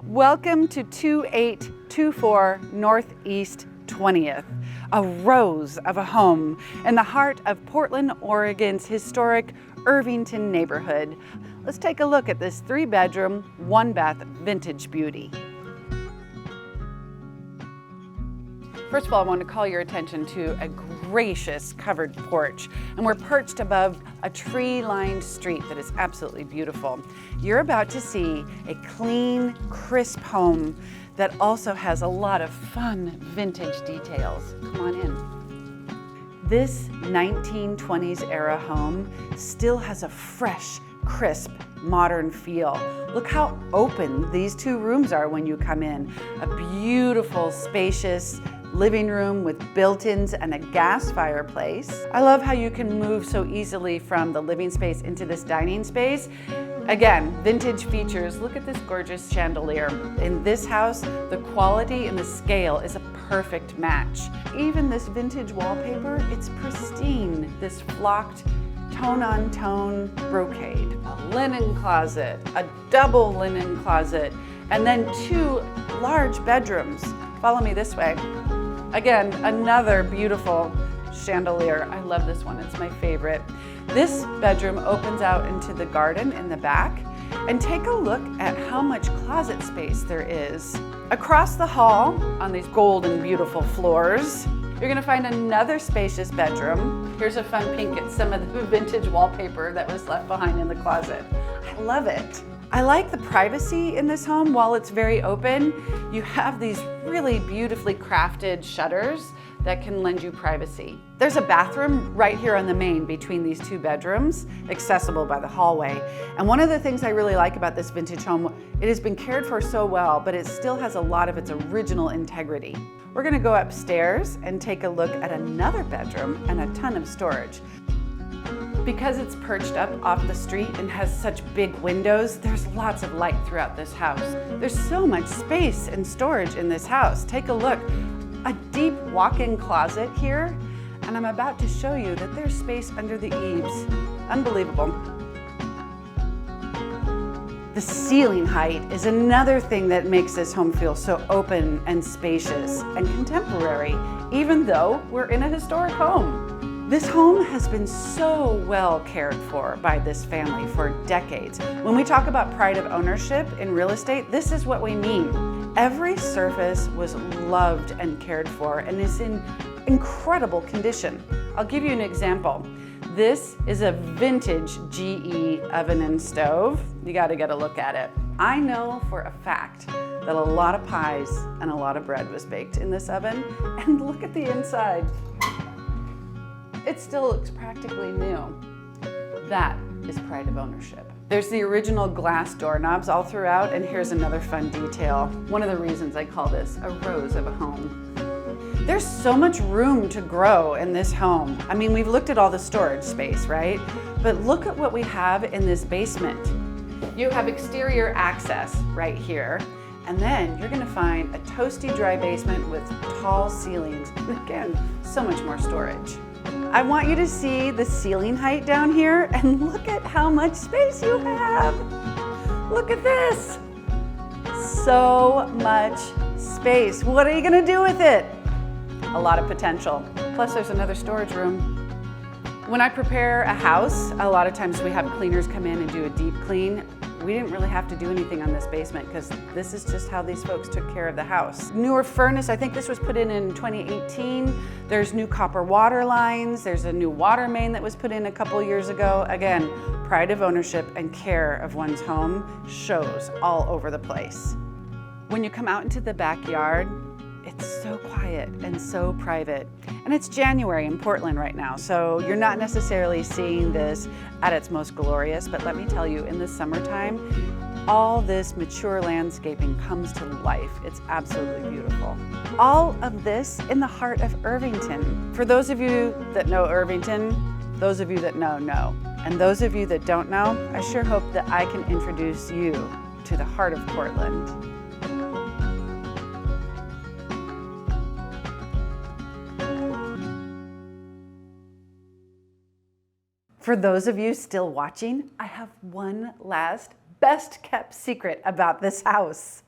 Welcome to 2824 Northeast 20th, a rose of a home in the heart of Portland, Oregon's historic Irvington neighborhood. Let's take a look at this 3-bedroom, 1-bath vintage beauty. First of all, I want to call your attention to a gracious covered porch, and we're perched above a tree-lined street that is absolutely beautiful. You're about to see a clean, crisp home that also has a lot of fun vintage details. Come on in. This 1920s era home still has a fresh, crisp, modern feel. Look how open these 2 rooms are when you come in. A beautiful, spacious living room with built-ins and a gas fireplace. I love how you can move so easily from the living space into this dining space. Again, vintage features. Look at this gorgeous chandelier. In this house, the quality and the scale is a perfect match. Even this vintage wallpaper, it's pristine. This flocked tone-on-tone brocade. A linen closet, a double linen closet, and then 2 large bedrooms. Follow me this way. Again, another beautiful chandelier. I love this one, it's my favorite. This bedroom opens out into the garden in the back, and take a look at how much closet space there is. Across the hall, on these golden beautiful floors, you're gonna find another spacious bedroom. Here's a fun pink at some of the vintage wallpaper that was left behind in the closet. I love it. I like the privacy in this home. While it's very open, you have these really beautifully crafted shutters that can lend you privacy. There's a bathroom right here on the main between these 2 bedrooms, accessible by the hallway. And one of the things I really like about this vintage home, it has been cared for so well, but it still has a lot of its original integrity. We're gonna go upstairs and take a look at another bedroom and a ton of storage. Because it's perched up off the street and has such big windows, there's lots of light throughout this house. There's so much space and storage in this house. Take a look. A deep walk-in closet here, and I'm about to show you that there's space under the eaves. Unbelievable. The ceiling height is another thing that makes this home feel so open and spacious and contemporary, even though we're in a historic home. This home has been so well cared for by this family for decades. When we talk about pride of ownership in real estate, this is what we mean. Every surface was loved and cared for and is in incredible condition. I'll give you an example. This is a vintage GE oven and stove. You gotta get a look at it. I know for a fact that a lot of pies and a lot of bread was baked in this oven, and look at the inside. It still looks practically new. That is pride of ownership. There's the original glass doorknobs all throughout, and here's another fun detail. One of the reasons I call this a rose of a home. There's so much room to grow in this home. I mean, we've looked at all the storage space, right? But look at what we have in this basement. You have exterior access right here, and then you're gonna find a toasty dry basement with tall ceilings. And again, so much more storage. I want you to see the ceiling height down here and look at how much space you have. Look at this. So much space. What are you gonna do with it? A lot of potential. Plus there's another storage room. When I prepare a house, a lot of times we have cleaners come in and do a deep clean. We didn't really have to do anything on this basement because this is just how these folks took care of the house. Newer furnace, I think this was put in 2018. There's new copper water lines. There's a new water main that was put in a couple years ago. Again, pride of ownership and care of one's home shows all over the place. When you come out into the backyard, it's so quiet and so private. And it's January in Portland right now, so you're not necessarily seeing this at its most glorious, but let me tell you, in the summertime, all this mature landscaping comes to life. It's absolutely beautiful. All of this in the heart of Irvington. For those of you that know Irvington, those of you that know. And those of you that don't know, I sure hope that I can introduce you to the heart of Portland. For those of you still watching, I have one last best kept secret about this house.